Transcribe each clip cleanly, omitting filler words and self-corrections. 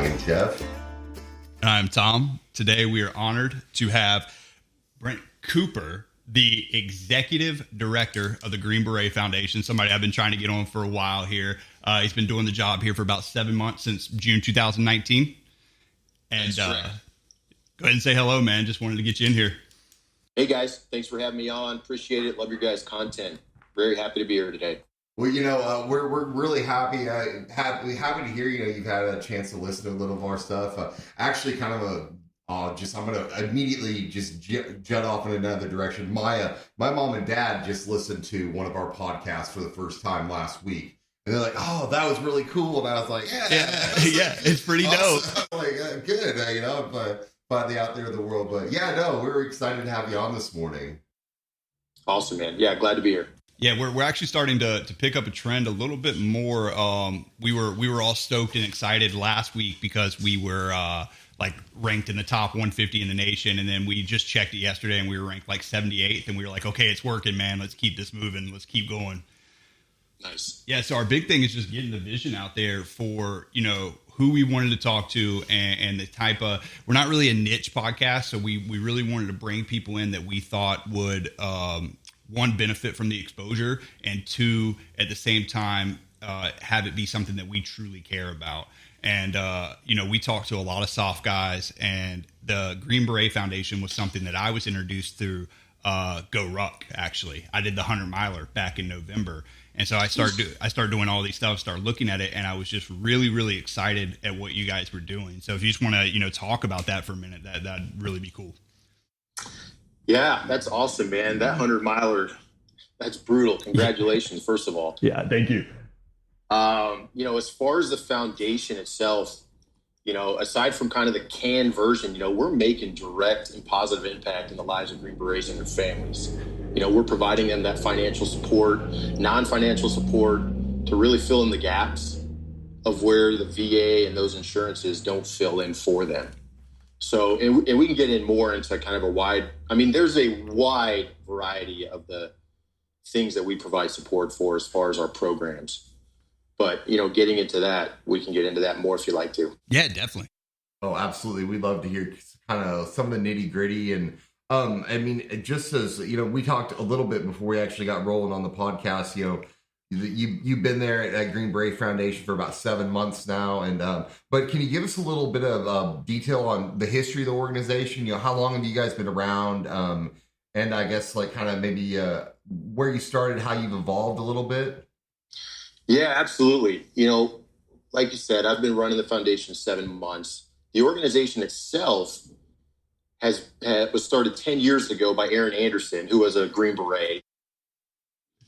am Jeff. And I'm Tom. Today we are honored to have Brent Cooper, the executive director of the Green Beret Foundation, somebody I've been trying to get on for a while here. He's been doing the job here for about 7 months, since June 2019. And go ahead and say hello, man. Just wanted to get you in here. Hey, guys. Thanks for having me on. Appreciate it. Love your guys' content. Very happy to be here today. Well, we're really happy to hear, you've had a chance to listen to a little of our stuff. Actually, kind of I'm going to immediately just jut off in another direction. My mom and dad just listened to one of our podcasts for the first time last week. And they're like, oh, that was really cool. And I was like, yeah, it's pretty awesome. Dope. Like, good, finally out there in the world. But yeah, no, we're excited to have you on this morning. Awesome, man. Yeah, glad to be here. Yeah, we're actually starting to pick up a trend a little bit more. We were all stoked and excited last week because we were ranked in the top 150 in the nation, and then we just checked it yesterday and we were ranked like 78th, and we were like, okay, it's working, man. Let's keep this moving. Let's keep going. Nice. Yeah, so our big thing is just getting the vision out there for who we wanted to talk to and the type of. We're not really a niche podcast, so we really wanted to bring people in that we thought would. One, benefit from the exposure, and two, at the same time, have it be something that we truly care about. And, we talked to a lot of soft guys, and the Green Beret Foundation was something that I was introduced through GoRuck, actually. I did the 100-miler back in November. And so I started doing all these stuff, started looking at it, and I was just really, really excited at what you guys were doing. So if you just want to, talk about that for a minute, that'd really be cool. Yeah, that's awesome, man. That 100-miler, that's brutal. Congratulations, first of all. Yeah, thank you. As far as the foundation itself, aside from kind of the canned version, we're making direct and positive impact in the lives of Green Berets and their families. We're providing them that financial support, non-financial support to really fill in the gaps of where the VA and those insurances don't fill in for them. So, and we can get in more into kind of there's a wide variety of the things that we provide support for as far as our programs. But, getting into that, we can get into that more if you like to. Yeah, definitely. Oh, absolutely. We'd love to hear kind of some of the nitty gritty. And, just as, we talked a little bit before we actually got rolling on the podcast, You've been there at Green Beret Foundation for about 7 months now, and but can you give us a little bit of detail on the history of the organization? How long have you guys been around? And I guess kind of maybe where you started, how you've evolved a little bit. Yeah, absolutely. Like you said, I've been running the foundation 7 months. The organization itself was started 10 years ago by Aaron Anderson, who was a Green Beret.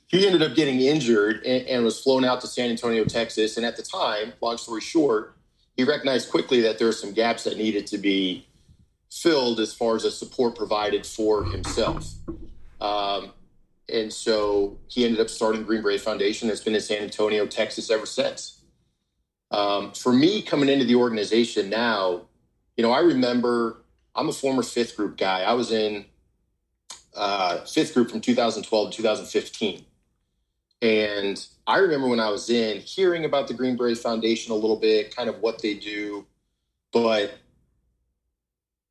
He ended up getting injured and was flown out to San Antonio, Texas. And at the time, long story short, he recognized quickly that there were some gaps that needed to be filled as far as the support provided for himself. And so he ended up starting the Green Beret Foundation. It's been in San Antonio, Texas ever since. For me, coming into the organization now, I remember I'm a former fifth group guy. I was in fifth group from 2012 to 2015. And I remember when I was in hearing about the Green Beret Foundation a little bit, kind of what they do, but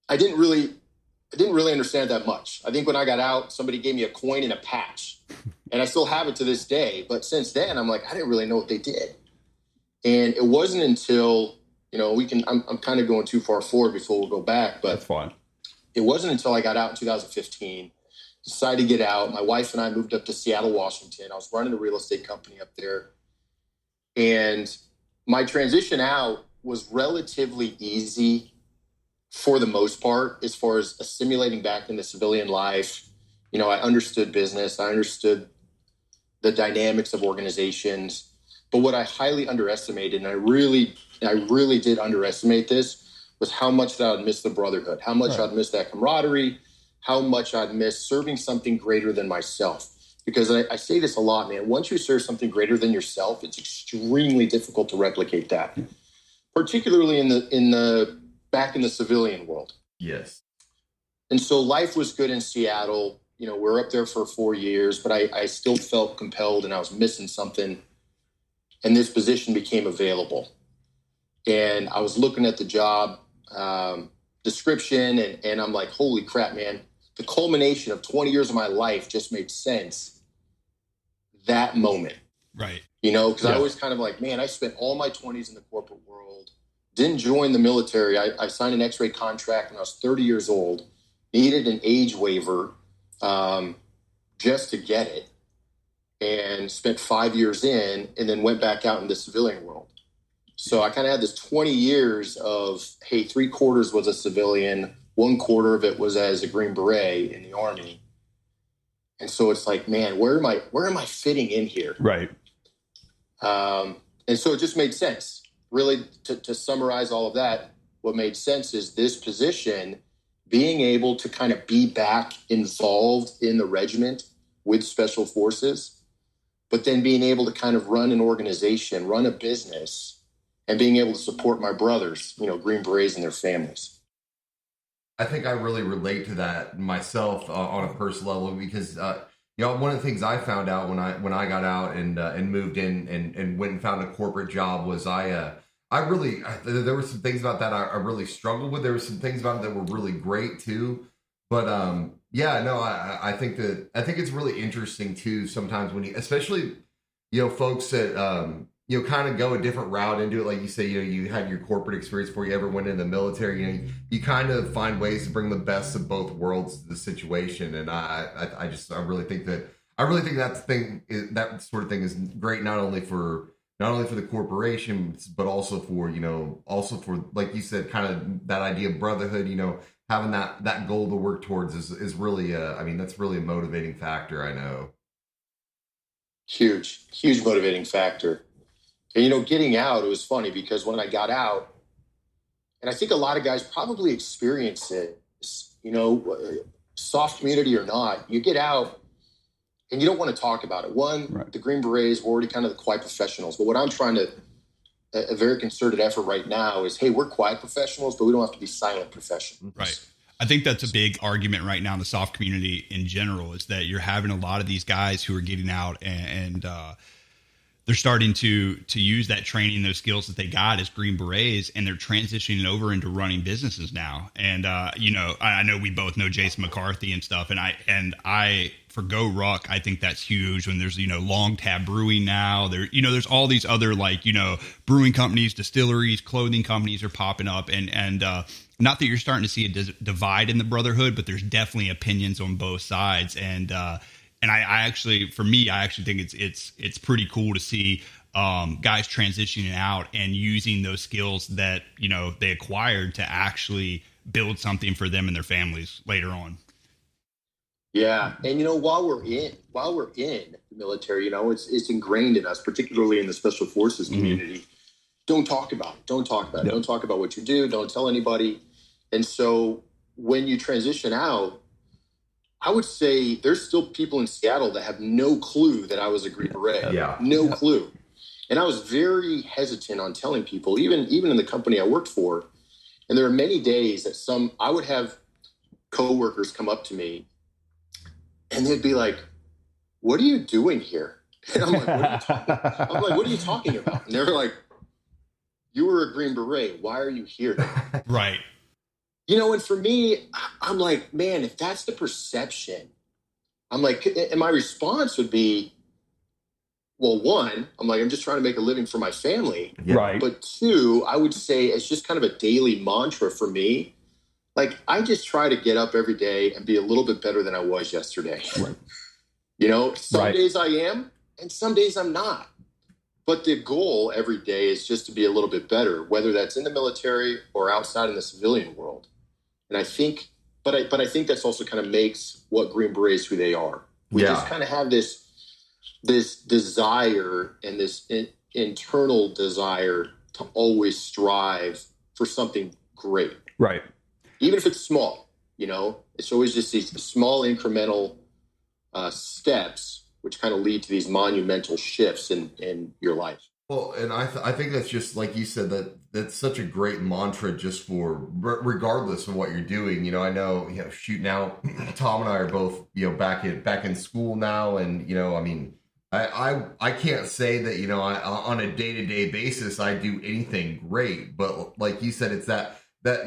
I didn't really understand that much. I think when I got out, somebody gave me a coin and a patch, and I still have it to this day. But since then, I'm like, I didn't really know what they did. And it wasn't until, I'm kind of going too far forward before we'll go back, but that's fine. It wasn't until I got out in 2015, decided to get out. My wife and I moved up to Seattle, Washington. I was running a real estate company up there. And my transition out was relatively easy for the most part, as far as assimilating back into civilian life. I understood business. I understood the dynamics of organizations. But what I highly underestimated, and I really did underestimate this, was how much that I'd miss the brotherhood, how much I'd miss that camaraderie, how much I'd miss serving something greater than myself. Because I say this a lot, man. Once you serve something greater than yourself, it's extremely difficult to replicate that, particularly in the back in the civilian world. Yes. And so life was good in Seattle. We're up there for 4 years, but I still felt compelled and I was missing something. And this position became available. And I was looking at the job description, and I'm like, holy crap, man. The culmination of 20 years of my life just made sense that moment. Right. You know, because I always kind of like, man, I spent all my 20s in the corporate world, didn't join the military. I signed an X-ray contract when I was 30 years old, needed an age waiver just to get it, and spent 5 years in, and then went back out in the civilian world. So I kind of had this 20 years of, hey, 3/4 was a civilian, 1/4 of it was as a Green Beret in the Army. And so it's like, man, where am I fitting in here? Right. And so it just made sense. Really, to summarize all of that, what made sense is this position, being able to kind of be back involved in the regiment with Special Forces, but then being able to kind of run an organization, run a business, and being able to support my brothers, you know, Green Berets and their families. I think I really relate to that myself on a personal level because, you know, one of the things I found out when I got out and moved in and went and found a corporate job was there were some things about that I really struggled with. There were some things about it that were really great too. But I think it's really interesting too sometimes when you, especially, you know, folks that, you know, kind of go a different route into it. Like you say, you know, you had your corporate experience before you ever went in the military. You know, you kind of find ways to bring the best of both worlds to the situation. And I really think that sort of thing is great, not only for the corporations, but also for, you know, like you said, kind of that idea of brotherhood, you know, having that goal to work towards is really, that's really a motivating factor. I know. Huge motivating factor. And, you know, getting out, it was funny because when I got out, and I think a lot of guys probably experience it, you know, soft community or not, you get out and you don't want to talk about it. Right. The Green Berets were already kind of the quiet professionals. But what I'm trying to, a very concerted effort right now is, hey, we're quiet professionals, but we don't have to be silent professionals. Right. I think that's a big argument right now in the soft community in general, is that you're having a lot of these guys who are getting out and they're starting to use that training, those skills that they got as Green Berets, and they're transitioning over into running businesses now. And, you know, I know we both know Jason McCarthy and stuff. And I for GoRuck, I think that's huge when there's, you know, Long Tab Brewing now. There, you know, there's all these other, like, you know, brewing companies, distilleries, clothing companies are popping up. And not that you're starting to see a divide in the brotherhood, but there's definitely opinions on both sides. And I actually think it's pretty cool to see guys transitioning out and using those skills that, you know, they acquired to actually build something for them and their families later on. Yeah. And, you know, while we're in the military, you know, it's ingrained in us, particularly in the Special Forces community. Mm-hmm. Don't talk about it. Don't talk about it. Don't talk about what you do. Don't tell anybody. And so when you transition out, I would say there's still people in Seattle that have no clue that I was a Green Beret. Yeah. No clue. And I was very hesitant on telling people, even in the company I worked for. And there are many days that I would have coworkers come up to me and they'd be like, "What are you doing here?" And I'm like, "What are you talking about?" And they were like, "You were a Green Beret. Why are you here?" Right. You know, and for me, I'm like, man, if that's the perception, I'm like, and my response would be, well, one, I'm like, I'm just trying to make a living for my family. Yeah. Right. But two, I would say it's just kind of a daily mantra for me. Like, I just try to get up every day and be a little bit better than I was yesterday. Right. You know, some days I am and some days I'm not. But the goal every day is just to be a little bit better, whether that's in the military or outside in the civilian world. And I think, but I think that's also kind of makes what Green Berets who they are. We just kind of have this desire and this internal desire to always strive for something great. Right. Even if it's small, you know, it's always just these small incremental steps, which kind of lead to these monumental shifts in your life. Well, and I think that's just like you said, that's such a great mantra just for regardless of what you're doing. You know, I know, you know, shoot, now Tom and I are both, you know, back in school now, and you know, I mean, I can't say that, you know, on a day-to-day basis I do anything great, but like you said, it's that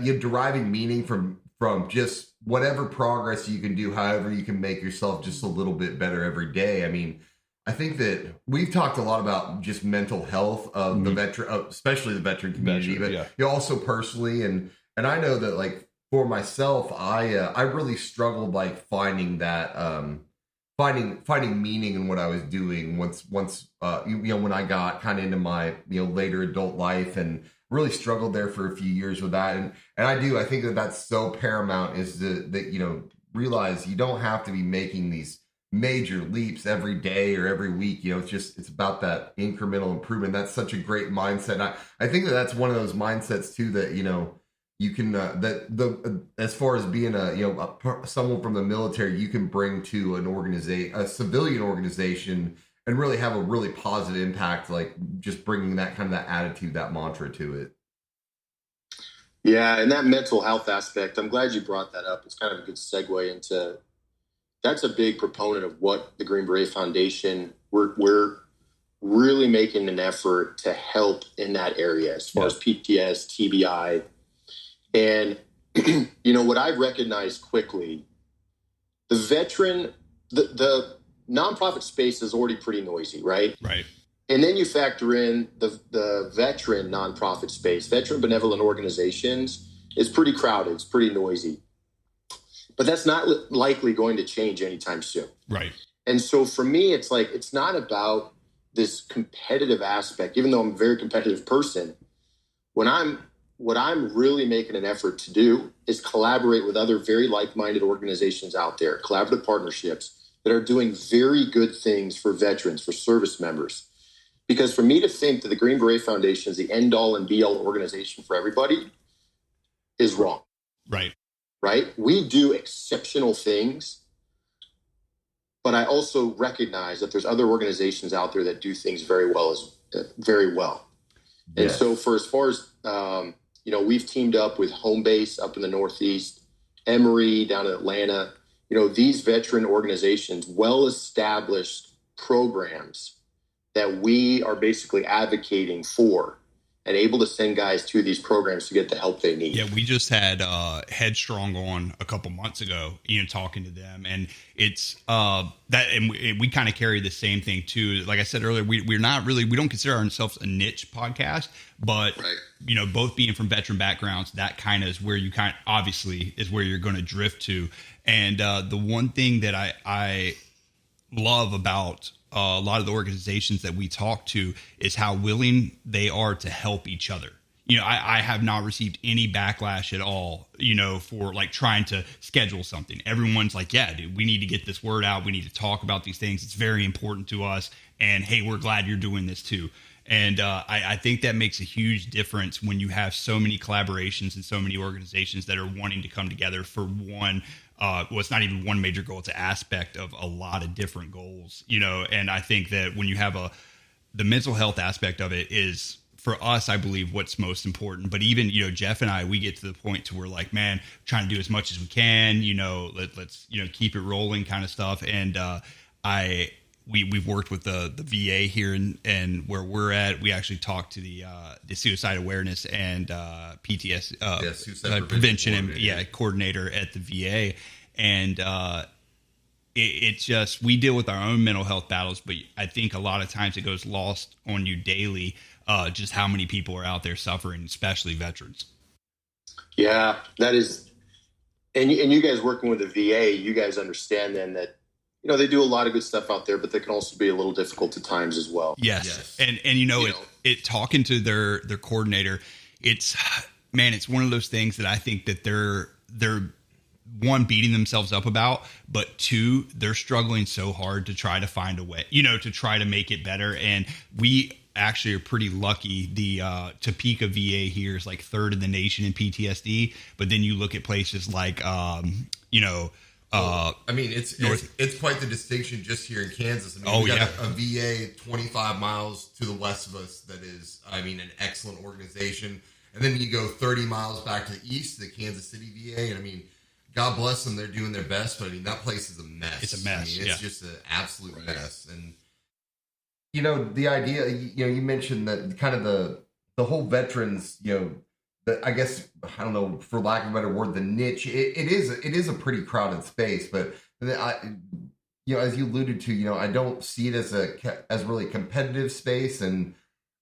you're deriving meaning from just whatever progress you can do, however you can make yourself just a little bit better every day. I mean, I think that we've talked a lot about just mental health of the veteran, especially the veteran community, but you know, also personally, and I know that, like, for myself, I really struggled like finding that finding meaning in what I was doing once you know, when I got kind of into my, you know, later adult life, and really struggled there for a few years with that. And I think that that's so paramount, is that, you know, realize you don't have to be making these major leaps every day or every week. You know, it's about that incremental improvement. That's such a great mindset. I think that that's one of those mindsets too, that, you know, you can as far as being someone from the military, you can bring to an organization, a civilian organization, and really have a really positive impact, like just bringing that kind of that attitude, that mantra to it. Yeah, and that mental health aspect, I'm glad you brought that up. It's kind of a good segue into, that's a big proponent of what the Green Beret Foundation, we're really making an effort to help in that area as far as PTS, TBI. And, you know, what I recognized quickly, the nonprofit space is already pretty noisy, right? Right. And then you factor in the veteran nonprofit space, veteran benevolent organizations, is pretty crowded. It's pretty noisy. But that's not likely going to change anytime soon. Right. And so for me, it's like, it's not about this competitive aspect, even though I'm a very competitive person. What I'm really making an effort to do is collaborate with other very like-minded organizations out there, collaborative partnerships that are doing very good things for veterans, for service members. Because for me to think that the Green Beret Foundation is the end-all and be-all organization for everybody is wrong. Right. Right? We do exceptional things, but I also recognize that there's other organizations out there that do things very well. And so for as far as, you know, we've teamed up with Home Base up in the Northeast, Emory down in Atlanta, you know, these veteran organizations, well-established programs that we are basically advocating for, and able to send guys to these programs to get the help they need. Yeah, we just had Headstrong on a couple months ago, you know, talking to them, and it's that, and we kind of carry the same thing too. Like I said earlier, we don't consider ourselves a niche podcast, but you know, both being from veteran backgrounds, that kind of is where you obviously is where you're going to drift to. And the one thing that I love about a lot of the organizations that we talk to is how willing they are to help each other. You know, I have not received any backlash at all, you know, for like trying to schedule something. Everyone's like, yeah, dude, we need to get this word out. We need to talk about these things. It's very important to us. And hey, we're glad you're doing this too. And I think that makes a huge difference when you have so many collaborations and so many organizations that are wanting to come together for one. Well, it's not even one major goal. It's an aspect of a lot of different goals, you know. And I think that when you have the mental health aspect of it is, for us, I believe, what's most important. But even, you know, Jeff and I, we get to the point to where, like, man, trying to do as much as we can, you know, let's, you know, keep it rolling kind of stuff. And we've worked with the VA here and where we're at. We actually talked to the suicide awareness and PTS suicide prevention and coordinator at the VA. And it's just, we deal with our own mental health battles, but I think a lot of times it goes lost on you daily, just how many people are out there suffering, especially veterans. Yeah, that is. And you guys working with the VA, you guys understand then that, you know, they do a lot of good stuff out there, but they can also be a little difficult at times as well. Yes. And you know, it talking to their coordinator, it's one of those things that I think that they're one, beating themselves up about, but two, they're struggling so hard to try to find a way, you know, to try to make it better. And we actually are pretty lucky. The Topeka VA here is like third in the nation in PTSD, but then you look at places like, you know, I mean, it's quite the distinction just here in Kansas. I mean, we got a VA 25 miles to the west of us that is, I mean, an excellent organization. And then you go 30 miles back to the east, the Kansas City VA. And I mean, God bless them, they're doing their best. But I mean, that place is a mess. It's a mess. I mean, it's just an absolute mess. And the idea, you mentioned that kind of the whole veterans, I guess, I don't know, for lack of a better word, the niche, it is a pretty crowded space, but as you alluded to, I don't see it as really competitive space. And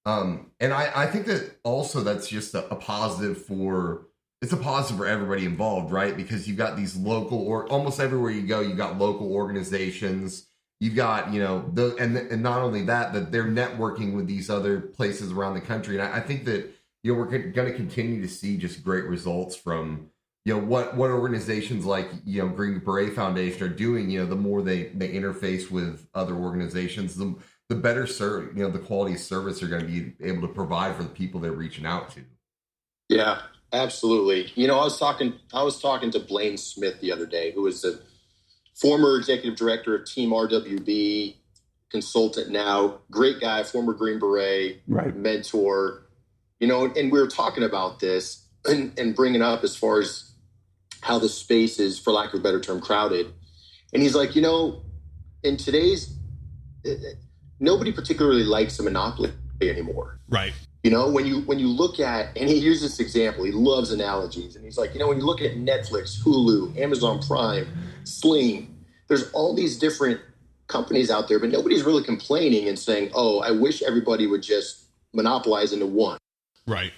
I think that also that's just a positive it's a positive for everybody involved, right? Because you've got these local, or almost everywhere you go, you've got local organizations. You've got, and not only that they're networking with these other places around the country. And I think that, we're going to continue to see just great results from, what organizations like, Green Beret Foundation are doing. The more they interface with other organizations, the better the quality of service they're going to be able to provide for the people they're reaching out to. Yeah, absolutely. I was talking to Blaine Smith the other day, who is the former executive director of Team RWB, consultant now, great guy, former Green Beret, right, mentor, and we were talking about this and bringing up as far as how the space is, for lack of a better term, crowded. And he's like, in today's, nobody particularly likes a monopoly anymore. Right. When you look at, and he used this example, he loves analogies. And he's like, when you look at Netflix, Hulu, Amazon Prime, Sling, there's all these different companies out there, but nobody's really complaining and saying, oh, I wish everybody would just monopolize into one. Right.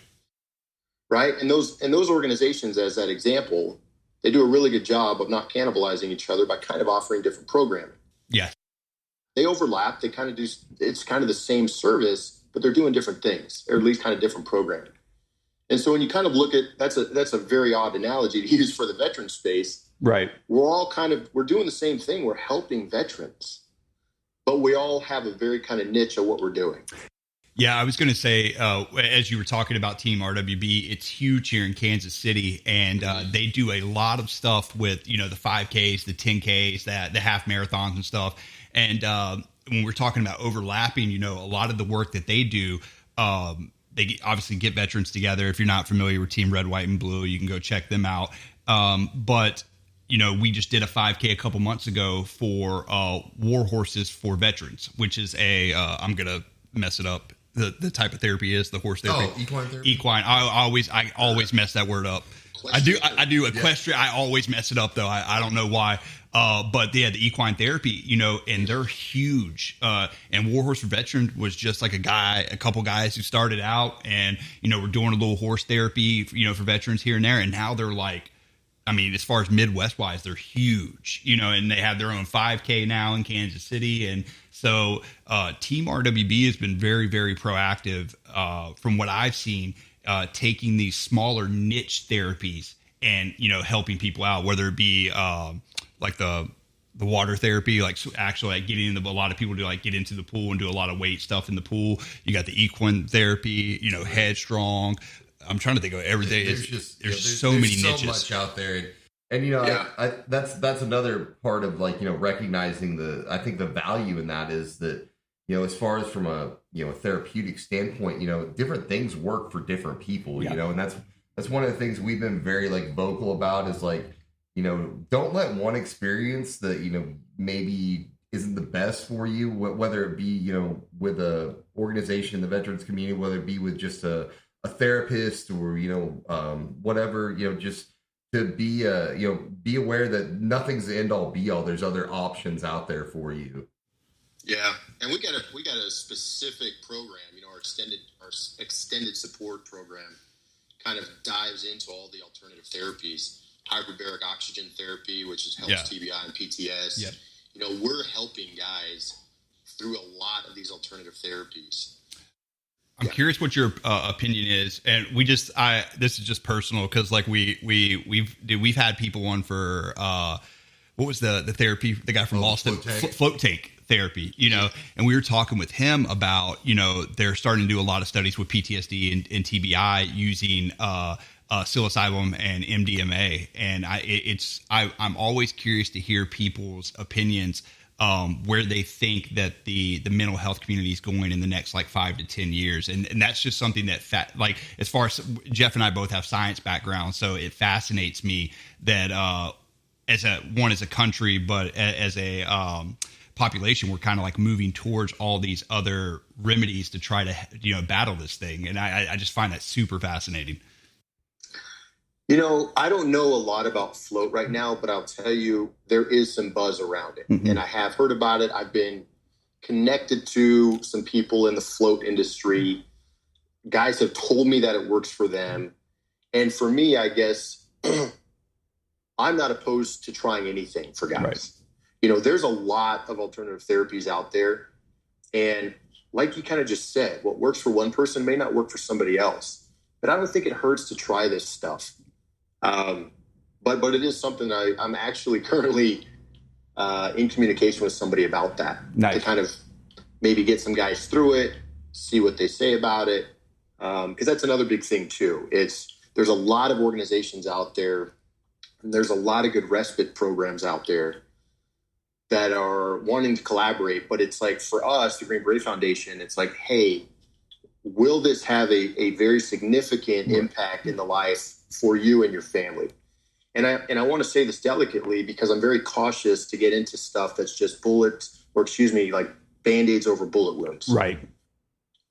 Right. And those organizations, as that example, they do a really good job of not cannibalizing each other by kind of offering different programming. Yes. They overlap. They kind of do, it's kind of the same service, but they're doing different things, or at least kind of different programming. And so when you kind of look at, that's a very odd analogy to use for the veteran space. Right. We're doing the same thing. We're helping veterans, but we all have a very kind of niche of what we're doing. Yeah, I was going to say, as you were talking about Team RWB, it's huge here in Kansas City, and they do a lot of stuff with, the 5Ks, the 10Ks, the half marathons and stuff. And when we're talking about overlapping, a lot of the work that they do, they obviously get veterans together. If you're not familiar with Team Red, White, and Blue, you can go check them out. But we just did a 5K a couple months ago for War Horses for Veterans, which is I'm going to mess it up. The type of therapy is the horse therapy. Oh, equine therapy. Equine. I always mess that word up. I do equestrian. Yeah. I always mess it up though. I don't know why. But yeah, the equine therapy, and they're huge. And War Horse for Veterans was just like a couple guys who started out and, we're doing a little horse therapy, for veterans here and there. And now they're like, as far as Midwest wise, they're huge, and they have their own 5K now in Kansas City. And so Team RWB has been very, very proactive from what I've seen, taking these smaller niche therapies and, helping people out, whether it be like the water therapy, like actually like getting into, a lot of people do like get into the pool and do a lot of weight stuff in the pool. You got the equine therapy, Headstrong. I'm trying to think of every day. There's so many niches. So much out there. And I that's another part of recognizing I think the value in that is that, as far as from a therapeutic standpoint, different things work for different people, and that's one of the things we've been very vocal about is don't let one experience that, maybe isn't the best for you, whether it be, with a organization in the veterans community, whether it be with just a therapist or, whatever, just to be, be aware that nothing's the end all be all. There's other options out there for you. Yeah. And we got a specific program, our extended support program kind of dives into all the alternative therapies, hyperbaric oxygen therapy, which helps TBI and PTS. Yep. We're helping guys through a lot of these alternative therapies. I'm curious what your opinion is, and this is just personal because we've had people on for what was the therapy, the guy from Boston, float tank therapy, and we were talking with him about they're starting to do a lot of studies with PTSD and TBI using psilocybin and MDMA, and I'm always curious to hear people's opinions. Where they think that the mental health community is going in the next 5 to 10 years. And that's just something that as far as Jeff and I both have science backgrounds, so it fascinates me that as a country, but as a population, we're kind of like moving towards all these other remedies to try to, battle this thing. And I just find that super fascinating. I don't know a lot about float right now, but I'll tell you, there is some buzz around it. And I have heard about it. I've been connected to some people in the float industry. Guys have told me that it works for them. And for me, I guess I'm not opposed to trying anything for guys. Right. There's a lot of alternative therapies out there. And like you kind of just said, what works for one person may not work for somebody else. But I don't think it hurts to try this stuff. But it is something I'm actually currently in communication with somebody about that. Nice. To kind of maybe get some guys through it, see what they say about it. Because that's another big thing too. There's a lot of organizations out there, and there's a lot of good respite programs out there that are wanting to collaborate. But it's like, for us, the Green Beret Foundation, it's like, hey, will this have a very significant impact in the life for you and your family? And I want to say this delicately, because I'm very cautious to get into stuff that's just like Band-Aids over bullet wounds. Right.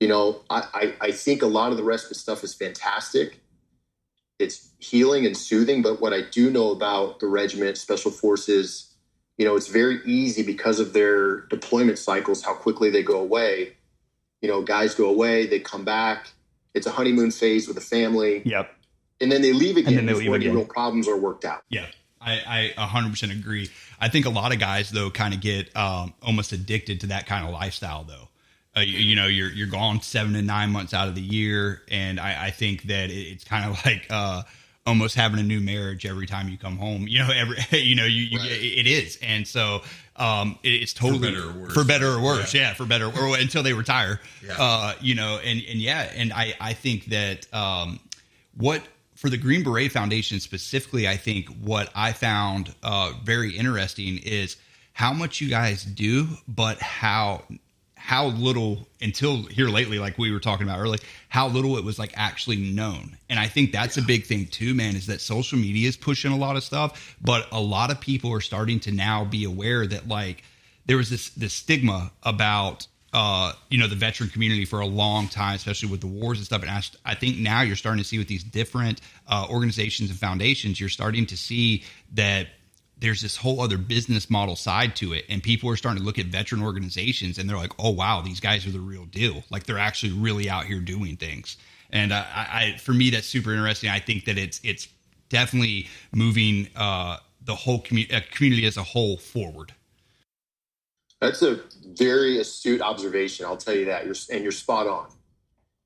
I think a lot of the respite stuff is fantastic. It's healing and soothing. But what I do know about the regiment, Special Forces, it's very easy because of their deployment cycles, how quickly they go away. Guys go away, they come back. It's a honeymoon phase with the family. Yep. And then they leave again before any real problems are worked out. Yeah, I 100% agree. I think a lot of guys, though, kind of get almost addicted to that kind of lifestyle, though. You're gone 7 to 9 months out of the year. And I think that it's kind of like almost having a new marriage every time you come home. It is. And so it's totally for better or worse. Yeah, for better or until they retire. Yeah. And I think that for the Green Beret Foundation specifically, I think what I found very interesting is how much you guys do, but how little, until here lately, like we were talking about earlier, how little it was like actually known. And I think that's a big thing too, man, is that social media is pushing a lot of stuff, but a lot of people are starting to now be aware that like there was this stigma about the veteran community for a long time, especially with the wars and stuff. And I think now you're starting to see with these different organizations and foundations, you're starting to see that there's this whole other business model side to it. And people are starting to look at veteran organizations and they're like, oh, wow, these guys are the real deal. Like they're actually really out here doing things. And for me, that's super interesting. I think that it's definitely moving the whole community as a whole forward. That's a very astute observation. I'll tell you that. You're spot on,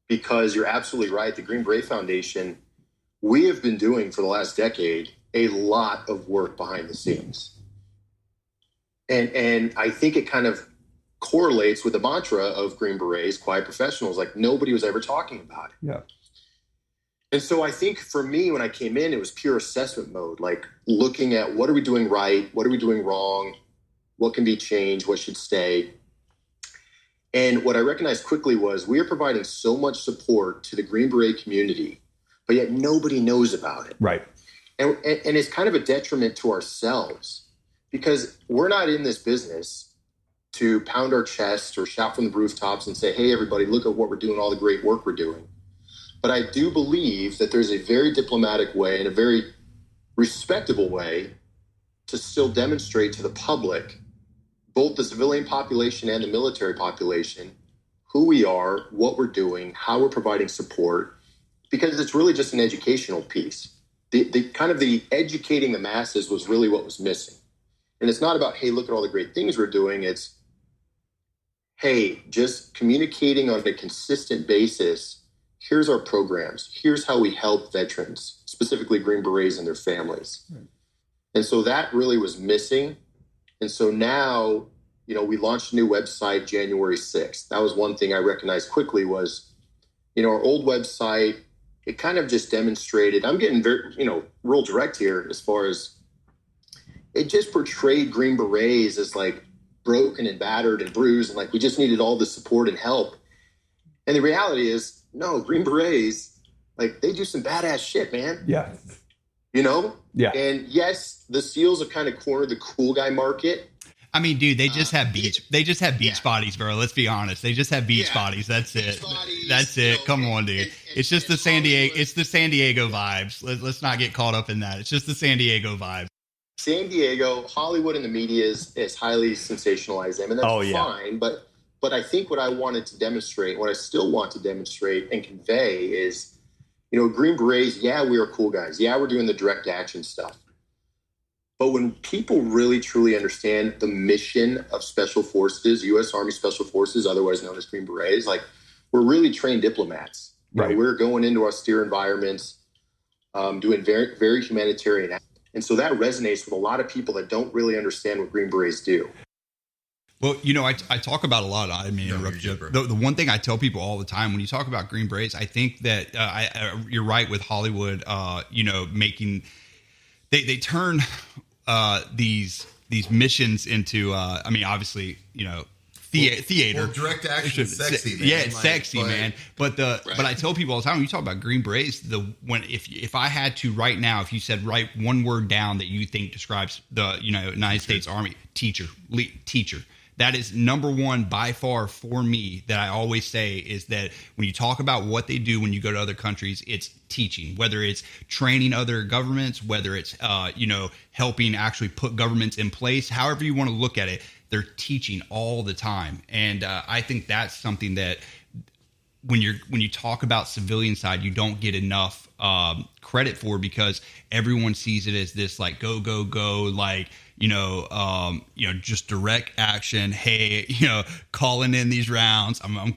because you're absolutely right. The Green Beret Foundation, we have been doing for the last decade a lot of work behind the scenes. And I think it kind of correlates with the mantra of Green Berets, quiet professionals. Like nobody was ever talking about it. Yeah. And so I think for me, when I came in, it was pure assessment mode, like looking at what are we doing right? What are we doing wrong? What can be changed? What should stay? And what I recognized quickly was we are providing so much support to the Green Beret community, but yet nobody knows about it. Right. And it's kind of a detriment to ourselves, because we're not in this business to pound our chest or shout from the rooftops and say, hey, everybody, look at what we're doing, all the great work we're doing. But I do believe that there's a very diplomatic way and a very respectable way to still demonstrate to the public, both the civilian population and the military population, who we are, what we're doing, how we're providing support, because it's really just an educational piece. The kind of the educating the masses was really what was missing. And it's not about, hey, look at all the great things we're doing. It's, hey, just communicating on a consistent basis. Here's our programs. Here's how we help veterans, specifically Green Berets and their families. Right. And so that really was missing. And so now, we launched a new website January 6th. That was one thing I recognized quickly was, our old website, it kind of just demonstrated, I'm getting very, real direct here as far as it just portrayed Green Berets as like broken and battered and bruised. And like, we just needed all the support and help. And the reality is, no, Green Berets, like they do some badass shit, man. Yeah. Yeah. And yes, the SEALs have kind of cornered the cool guy market. I mean, dude, they just have beach. They just have beach bodies, bro. Let's be honest. They just have beach bodies. That's it. That's it. Come on, dude. It's just the San Diego. It's the San Diego vibes. Let's not get caught up in that. It's just the San Diego vibes. San Diego, Hollywood, and the media is highly sensationalized them, and that's fine. But I think what I wanted to demonstrate, what I still want to demonstrate and convey is, Green Berets. Yeah, we are cool guys. Yeah, we're doing the direct action stuff. But when people really, truly understand the mission of Special Forces, U.S. Army Special Forces, otherwise known as Green Berets, like, we're really trained diplomats. Right. We're going into austere environments, doing very, very humanitarian acts. And so that resonates with a lot of people that don't really understand what Green Berets do. Well, I talk about a lot. I mean, the one thing I tell people all the time when you talk about Green Berets, I think that you're right with Hollywood, making they turn these missions into obviously theater. Well, direct action is sexy, man. Yeah, it's sexy, man. But I tell people all the time, when you talk about Green Berets, if I had to right now, if you said write one word down that you think describes the United States Army, teacher. That is number one by far for me, that I always say, is that when you talk about what they do when you go to other countries, it's teaching, whether it's training other governments, whether it's, helping actually put governments in place, however you want to look at it, they're teaching all the time. And I think that's something that when you talk about civilian side, you don't get enough credit for, because everyone sees it as this like go, like, just direct action. Hey, calling in these rounds. I'm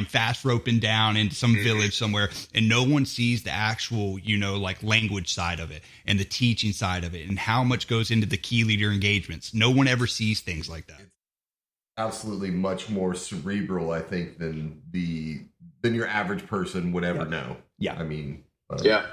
fast roping down into some village somewhere, and no one sees the actual, like language side of it and the teaching side of it and how much goes into the key leader engagements. No one ever sees things like that. Absolutely much more cerebral, I think, than your average person would ever know. Yeah. I mean, yeah.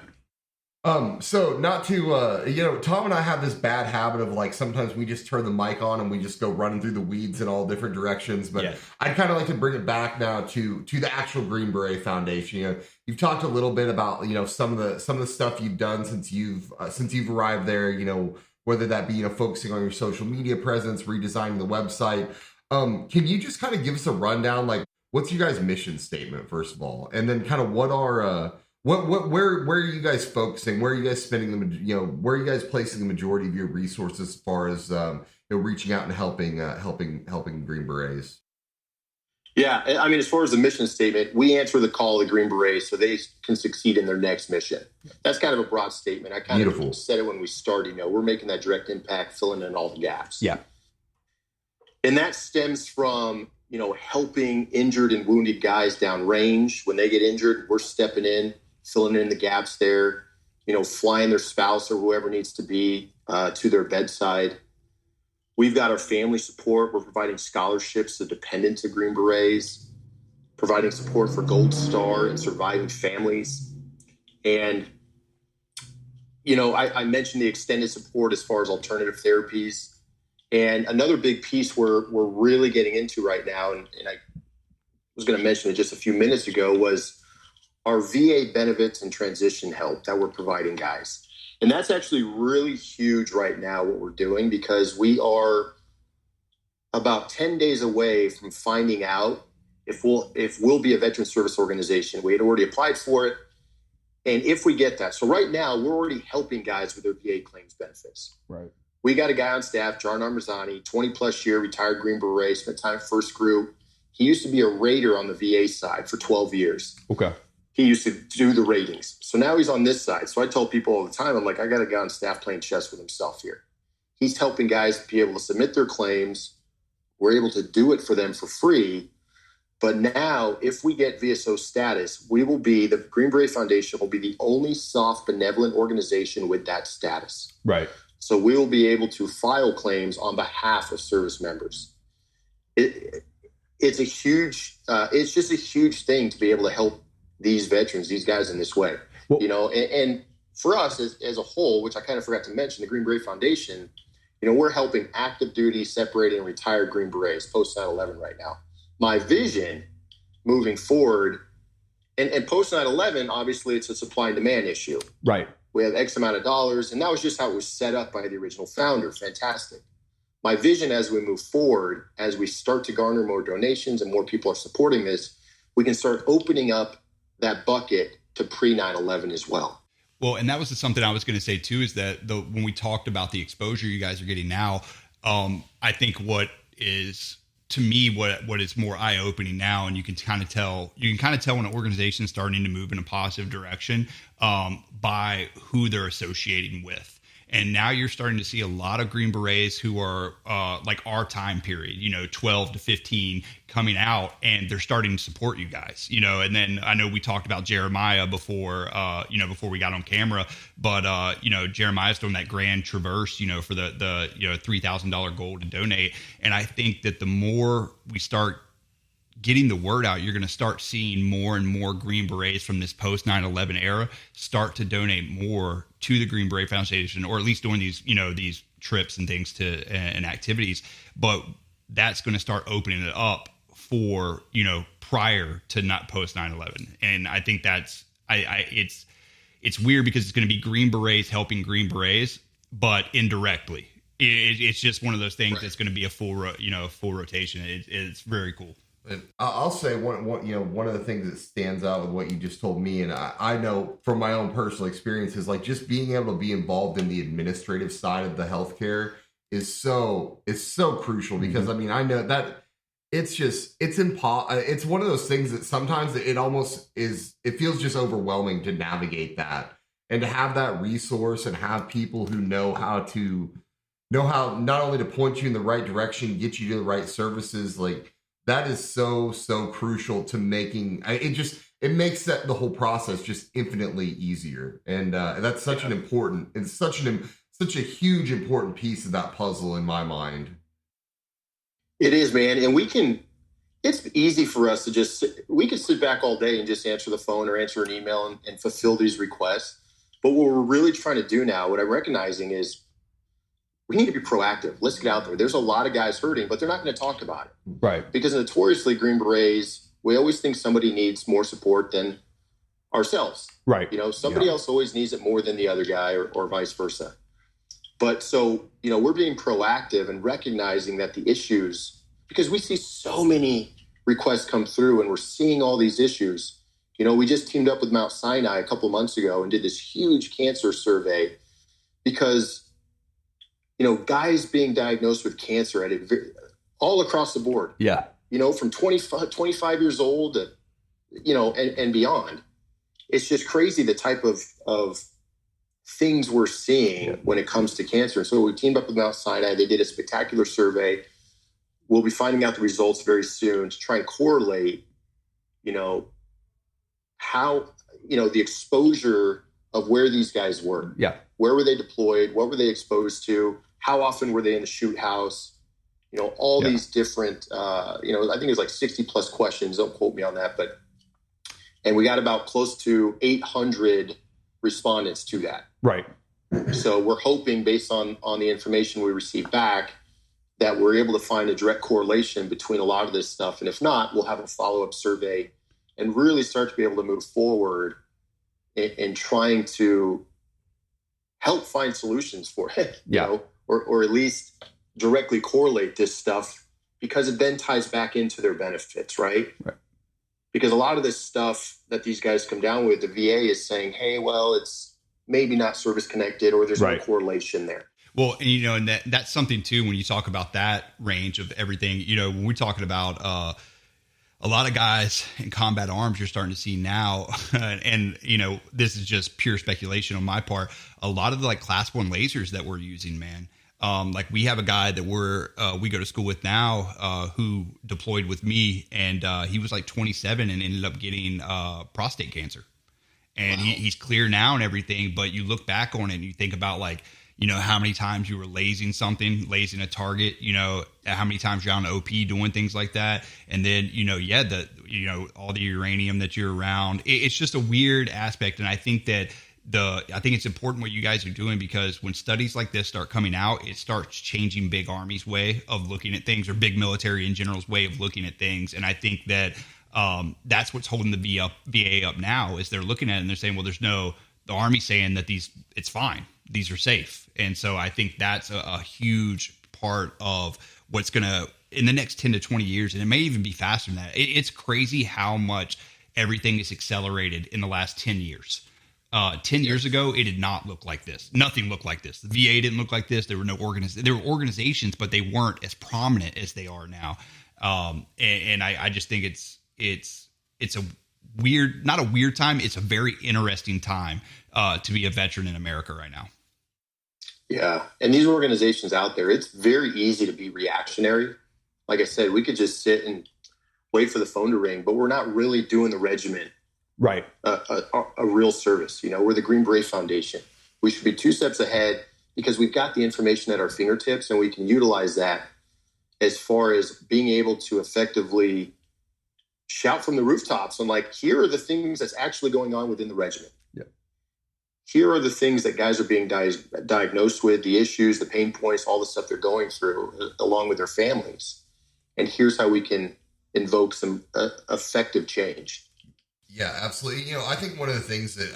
So not to, Tom and I have this bad habit of like, sometimes we just turn the mic on and we just go running through the weeds in all different directions. But I'd kind of like to bring it back now to the actual Green Beret Foundation. You've talked a little bit about, some of the stuff you've done since you've arrived there, whether that be, focusing on your social media presence, redesigning the website. Can you just kind of give us a rundown? Like, what's your guys' mission statement, first of all? And then kind of what are, where are you guys focusing? Where are you guys spending where are you guys placing the majority of your resources as far as reaching out and helping Green Berets? Yeah, I mean, as far as the mission statement, we answer the call of the Green Berets so they can succeed in their next mission. That's kind of a broad statement. I kind of said it when we started. We're making that direct impact, filling in all the gaps. Yeah, and that stems from helping injured and wounded guys downrange. When they get injured, we're stepping in, filling in the gaps there, flying their spouse or whoever needs to be to their bedside. We've got our family support. We're providing scholarships to dependents of Green Berets, providing support for Gold Star and surviving families. And, I mentioned the extended support as far as alternative therapies. And another big piece we're really getting into right now, and I was going to mention it just a few minutes ago, was our VA benefits and transition help that we're providing guys. And that's actually really huge right now, what we're doing, because we are about 10 days away from finding out if we'll be a veteran service organization. We had already applied for it. And if we get that, so right now we're already helping guys with their VA claims benefits. Right. We got a guy on staff, Jarn Armazani, 20 plus year, retired Green Beret, spent time first group. He used to be a rater on the VA side for 12 years. Okay. He used to do the ratings. So now he's on this side. So I tell people all the time, I'm like, I got a guy on staff playing chess with himself here. He's helping guys be able to submit their claims. We're able to do it for them for free. But now, if we get VSO status, the Green Beret Foundation will be the only soft benevolent organization with that status. Right. So we will be able to file claims on behalf of service members. It's just a huge thing to be able to help these veterans, these guys in this way, well, and for us as a whole, which I kind of forgot to mention, the Green Beret Foundation, we're helping active duty, separated and retired Green Berets post 9/11 right now. My vision moving forward, and post 9/11, obviously it's a supply and demand issue. Right. We have X amount of dollars, and that was just how it was set up by the original founder. Fantastic. my vision as we move forward, as we start to garner more donations and more people are supporting this, we can start opening up that bucket to pre 9/11 as well. Well, and that was something I was going to say too, is that when we talked about the exposure you guys are getting now, I think what is, to me, what is more eye opening now, and you can kind of tell when an organization is starting to move in a positive direction by who they're associating with. And now you're starting to see a lot of Green Berets who are like our time period, 12 to 15 coming out, and they're starting to support you guys, and then I know we talked about Jeremiah before we got on camera, but Jeremiah's doing that grand traverse, for the $3,000 goal to donate. And I think that the more we start getting the word out, you're going to start seeing more and more Green Berets from this post 9/11 era start to donate more to the Green Beret Foundation, or at least doing these, these trips and things and activities. But that's going to start opening it up for, prior to not post 9/11. And I think that's, it's weird because it's going to be Green Berets helping Green Berets, but indirectly. It's just one of those things that's going to be a full rotation. It's very cool. And I'll say one of the things that stands out with what you just told me, and I know from my own personal experience, is like just being able to be involved in the administrative side of the healthcare is so crucial, because I mean, I know that it's one of those things that sometimes it feels just overwhelming to navigate that, and to have that resource and have people who know how not only to point you in the right direction, get you to the right services, like that is so crucial to making it makes the whole process just infinitely easier. And that's such an important, it's such a huge important piece of that puzzle in my mind. It is, man. And it's easy for us to we could sit back all day and just answer the phone or answer an email and fulfill these requests. But what we're really trying to do now, what I'm recognizing is, we need to be proactive. Let's get out there. There's a lot of guys hurting, but they're not going to talk about it. Right. Because notoriously, Green Berets, we always think somebody needs more support than ourselves. Right. Somebody else always needs it more than the other guy, or vice versa. But so, we're being proactive and recognizing that the issues, because we see so many requests come through and we're seeing all these issues. We just teamed up with Mount Sinai a couple of months ago and did this huge cancer survey, because guys being diagnosed with cancer all across the board. Yeah. From 25 years old to, and beyond. It's just crazy the type of things we're seeing when it comes to cancer. So we teamed up with Mount Sinai. They did a spectacular survey. We'll be finding out the results very soon to try and correlate, how, the exposure of where these guys were. Yeah. Where were they deployed? What were they exposed to? How often were they in the shoot house? All these different, I think it was like 60 plus questions. Don't quote me on that, and we got about close to 800 respondents to that. Right. So we're hoping, based on the information we received back, that we're able to find a direct correlation between a lot of this stuff. And if not, we'll have a follow-up survey and really start to be able to move forward in trying to help find solutions for it, or at least directly correlate this stuff, because it then ties back into their benefits, right? Because a lot of this stuff that these guys come down with, the VA is saying, hey, well, it's maybe not service connected, or there's no correlation there. Well, and that's something too, when you talk about that range of everything, when we're talking about a lot of guys in combat arms you're starting to see now, and this is just pure speculation on my part, a lot of the class 1 lasers that we're using, man. Like we have a guy that we go to school with now, who deployed with me, and he was 27 and ended up getting prostate cancer, and he's clear now and everything. But you look back on it and you think about how many times you were lasing a target, how many times you're on OP doing things like that. And then, all the uranium that you're around, it's just a weird aspect. And I think that I think it's important what you guys are doing, because when studies like this start coming out, it starts changing big armies' way of looking at things, or big military in general's way of looking at things. And I think that that's what's holding the VA up now, is they're looking at it and they're saying, well, the Army saying that it's fine, these are safe. And so I think that's a huge part of what's going to, in the next 10 to 20 years, and it may even be faster than that. It's crazy how much everything is accelerated in the last 10 years. 10 years ago, it did not look like this. Nothing looked like this. The VA didn't look like this. There were no there were organizations, but they weren't as prominent as they are now. And I just think it's a weird, not a weird time. It's a very interesting time to be a veteran in America right now. Yeah. And these organizations out there, it's very easy to be reactionary. Like I said, we could just sit and wait for the phone to ring, but we're not really doing the regiment. Right. A real service. We're the Green Beret Foundation. We should be 2 steps ahead because we've got the information at our fingertips and we can utilize that as far as being able to effectively shout from the rooftops on, like, here are the things that's actually going on within the regiment. Yeah. Here are the things that guys are being diagnosed with, the issues, the pain points, all the stuff they're going through along with their families. And here's how we can invoke some effective change. Yeah, absolutely. I think one of the things that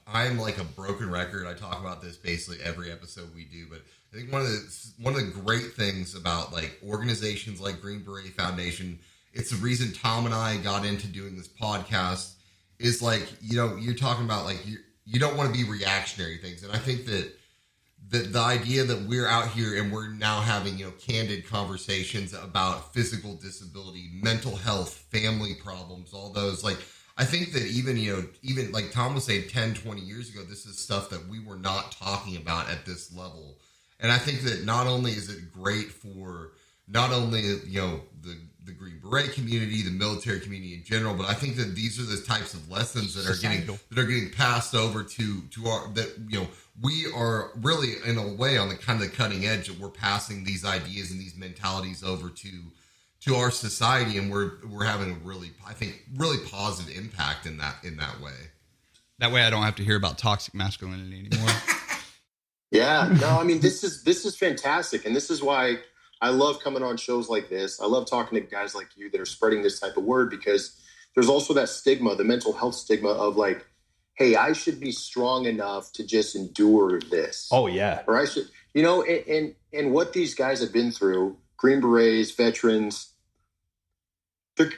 I'm like a broken record. I talk about this basically every episode we do, but I think one of the great things about like organizations like Green Beret Foundation, it's the reason Tom and I got into doing this podcast, is like, you're talking about like you don't want to be reactionary things, and I think that the idea that we're out here and we're now having candid conversations about physical disability, mental health, family problems, all those, like, I think that even like Tom was saying 10, 20 years ago, this is stuff that we were not talking about at this level. And I think that not only is it great for not only the Green Beret community, the military community in general, but I think that these are the types of lessons that are getting passed over to our, that we are really in a way on the kind of the cutting edge, that we're passing these ideas and these mentalities over to our society, and we're having a really positive impact in that way. That way I don't have to hear about toxic masculinity anymore. Yeah, no, I mean, this is fantastic. And this is why I love coming on shows like this. I love talking to guys like you that are spreading this type of word, because there's also that stigma, the mental health stigma of like, hey, I should be strong enough to just endure this. Oh, yeah. Or I should, and what these guys have been through, Green Berets, veterans,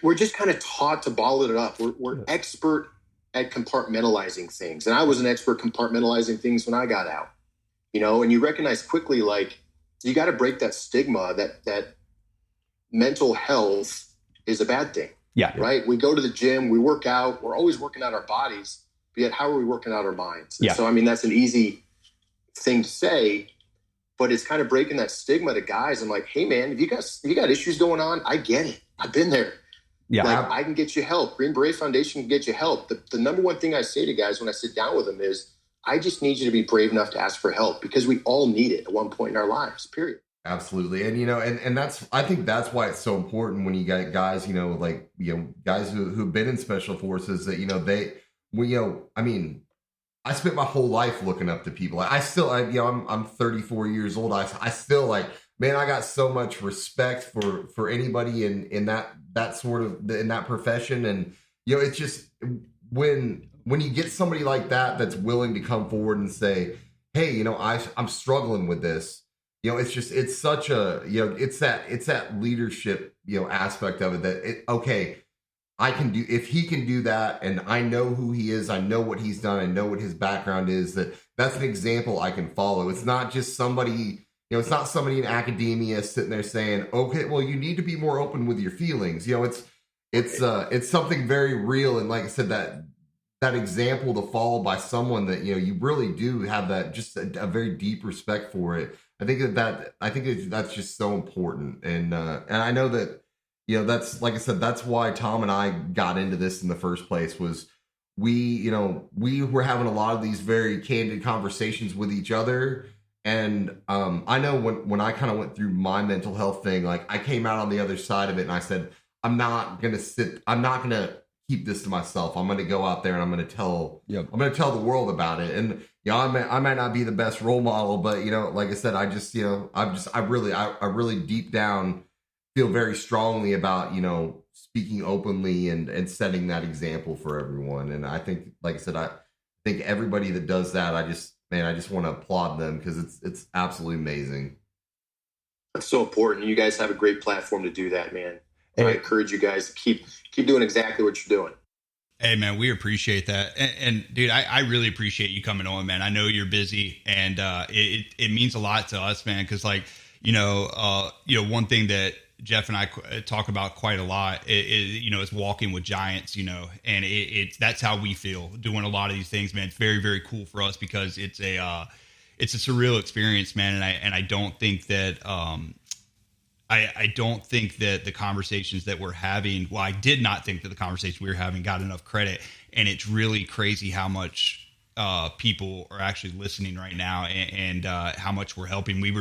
we're just kind of taught to bottle it up. We're expert at compartmentalizing things. And I was an expert compartmentalizing things when I got out, and you recognize quickly, like, you got to break that stigma that mental health is a bad thing. Yeah. Right. We go to the gym, we work out, we're always working out our bodies, but yet how are we working out our minds? And so, I mean, that's an easy thing to say, but it's kind of breaking that stigma to guys. I'm like, hey man, if you got issues going on, I get it. I've been there. Yeah. Like, I can get you help. Green Beret Foundation can get you help. The number one thing I say to guys when I sit down with them is, I just need you to be brave enough to ask for help, because we all need it at one point in our lives, period. Absolutely. And, and that's, I think that's why it's so important when you got guys, guys who've been in special forces that, I mean, I spent my whole life looking up to people. I'm 34 years old. I still like, man, I got so much respect for anybody in that sort of, in that profession. And, it's just when you get somebody like that's willing to come forward and say, hey, I'm struggling with this, it's such a, it's that leadership, aspect of it that I can do, if he can do that, and I know who he is, I know what he's done, I know what his background is, that's an example I can follow. It's not just somebody, it's not somebody in academia sitting there saying, okay, well, you need to be more open with your feelings. It's something very real. And like I said, that example to follow by someone that, you really do have that, just a very deep respect for it. I think that's just so important. And I know that, that's, like I said, that's why Tom and I got into this in the first place, was we were having a lot of these very candid conversations with each other. And I know when I kind of went through my mental health thing, like, I came out on the other side of it and I said, I'm not going to keep this to myself. I'm going to go out there and I'm going to tell the world about it. And, I might not be the best role model, but, like I said, I really deep down feel very strongly about, speaking openly and setting that example for everyone. And I think, like I said, I think everybody that does that, I just want to applaud them, because it's absolutely amazing. That's so important. You guys have a great platform to do that, man. I encourage you guys to keep doing exactly what you're doing. Hey, man, we appreciate that. And dude, I really appreciate you coming on, man. I know you're busy, and it means a lot to us, man. Cause like, one thing that Jeff and I talk about quite a lot is walking with giants, and that's how we feel doing a lot of these things, man. It's very, very cool for us because it's a surreal experience, man. And I don't think that, I don't think that the conversations that we're having, well, I did not think that the conversation we were having got enough credit. And it's really crazy how much people are actually listening right now, and how much we're helping. We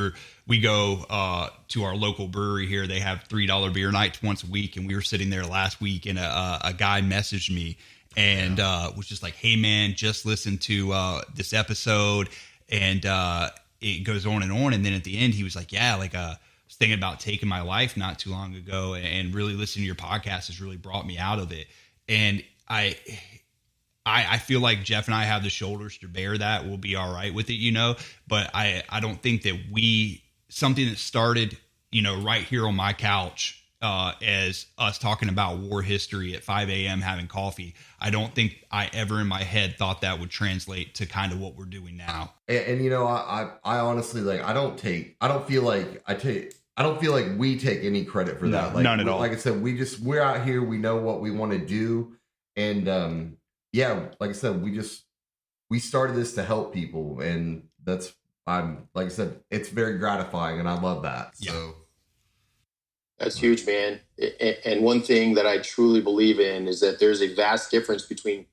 go to our local brewery here. They have $3 beer nights once a week. And we were sitting there last week, and a guy messaged me and was just like, hey, man, just listen to this episode. And it goes on. And then at the end, he was like, yeah, like was thinking about taking my life not too long ago, and really listening to your podcast has really brought me out of it. And I feel like Jeff and I have the shoulders to bear that. We'll be all right with it, but I don't think that something that started, right here on my couch, as us talking about war history at 5 a.m. having coffee. I don't think I ever in my head thought that would translate to kind of what we're doing now. And I honestly, like, I don't feel like we take any credit for that. Like, none at all. Like I said, we're out here. We know what we want to do. And, like I said, we started this to help people, and like I said, it's very gratifying, and I love that. Yeah. So that's huge, man. And one thing that I truly believe in is that there's a vast difference between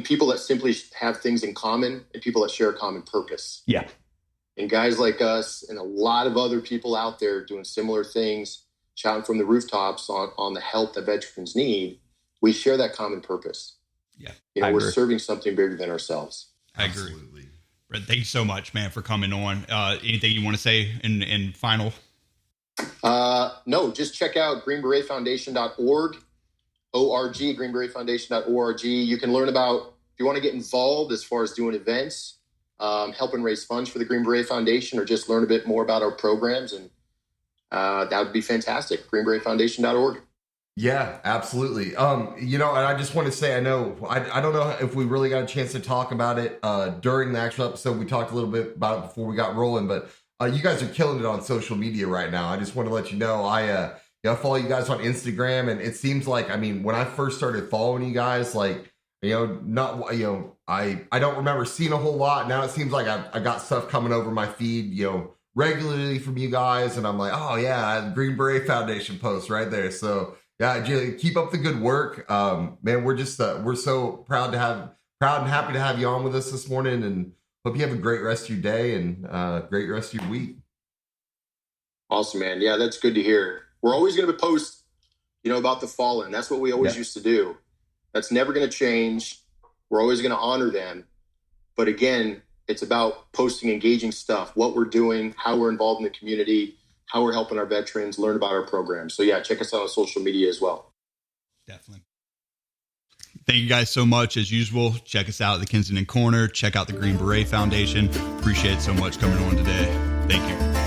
people that simply have things in common and people that share a common purpose. Yeah. And guys like us and a lot of other people out there doing similar things, shouting from the rooftops on the help that veterans need, we share that common purpose. Yeah. We're serving something bigger than ourselves. I agree. Absolutely. Brent, thank you so much, man, for coming on. Anything you want to say in final? No, just check out greenberetfoundation.org, greenberetfoundation.org. You can learn about, if you want to get involved as far as doing events, helping raise funds for the Green Beret Foundation, or just learn a bit more about our programs. And that would be fantastic. greenberetfoundation.org. Yeah, absolutely. And I just want to say, I don't know if we really got a chance to talk about it during the actual episode. We talked a little bit about it before we got rolling, but you guys are killing it on social media right now. I just want to let you know, I follow you guys on Instagram, and it seems like, when I first started following you guys, like, I don't remember seeing a whole lot. Now it seems like I got stuff coming over my feed, regularly from you guys, and I'm like, oh yeah, Green Beret Foundation post right there. So yeah, keep up the good work, man. We're just we're so proud and happy to have you on with us this morning, and hope you have a great rest of your day and great rest of your week. Awesome, man. Yeah, that's good to hear. We're always going to post, about the fallen. That's what we always used to do. That's never going to change. We're always going to honor them. But again, it's about posting engaging stuff, what we're doing, how we're involved in the community, how we're helping our veterans, learn about our programs. So yeah, check us out on social media as well. Definitely. Thank you guys so much. As usual, check us out at the Kensington Corner. Check out the Green Beret Foundation. Appreciate it so much coming on today. Thank you.